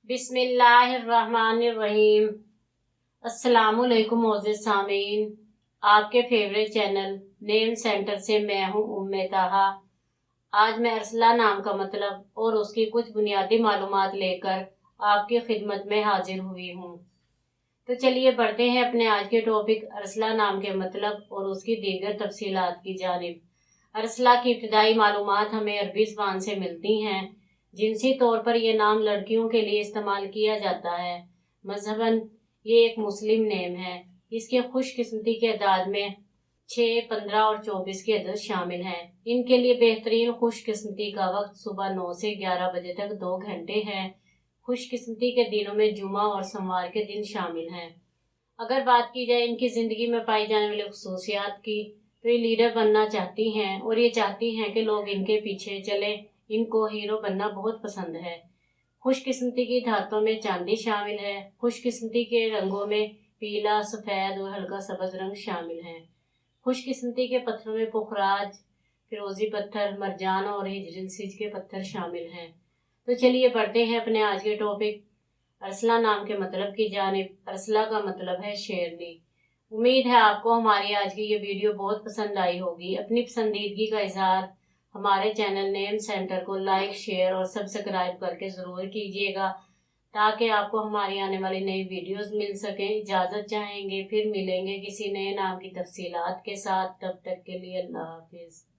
बिस्मिल्लाहिर्रहमानिर्रहीम। अस्सलाम वालेकुम मोअज़्ज़िज़ सामीन, आपके फेवरेट चैनल नेम सेंटर से मैं हूँ उम्मे ताहा। आज मैं अरसला नाम का मतलब और उसकी कुछ बुनियादी मालूमात लेकर आपकी खिदमत में हाजिर हुई हूँ। तो चलिए बढ़ते हैं अपने आज के टॉपिक अरसला नाम के मतलब और उसकी दीगर तफसीलात की जानिब। अरसला की इब्तिदाई मालूमात हमें अरबी ज़बान से मिलती हैं। जिनसी तौर पर यह नाम लड़कियों के लिए इस्तेमाल किया जाता है। मजहबन ये एक मुस्लिम नेम है। इसके खुशकिस्मती के अदाद में 6, 15 और 24 के अदद शामिल हैं। इनके लिए बेहतरीन खुशकिस्मती का वक्त सुबह 9 से 11 बजे तक 2 घंटे है। खुशकिस्मती के दिनों में जुमा और सोमवार के दिन शामिल हैं। अगर बात की जाए इनकी ज़िंदगी में पाई जाने वाली खसूसियात की, तो ये लीडर बनना चाहती हैं और ये चाहती हैं कि लोग इनके पीछे चलें। इनको हीरो बनना बहुत पसंद है। खुशकिस्मती की धातों में चांदी शामिल है। खुशकिस्मती के रंगों में पीला, सफ़ेद और हल्का सब्ज़ रंग शामिल हैं। खुशकिस्मती के पत्थरों में पुखराज, फिरोजी पत्थर, मरजान और हिजरिलसिज के पत्थर शामिल हैं। तो चलिए बढ़ते हैं अपने आज के टॉपिक अरसला नाम के मतलब की जानिब। अरसला का मतलब है शेरनी। उम्मीद है आपको हमारी आज की ये वीडियो बहुत पसंद आई होगी। अपनी पसंदीदगी का इजहार हमारे चैनल नेम सेंटर को लाइक, शेयर और सब्सक्राइब करके ज़रूर कीजिएगा, ताकि आपको हमारी आने वाली नई वीडियोस मिल सकें। इजाज़त चाहेंगे, फिर मिलेंगे किसी नए नाम की तफसीलात के साथ। तब तक के लिए अल्लाह हाफिज़।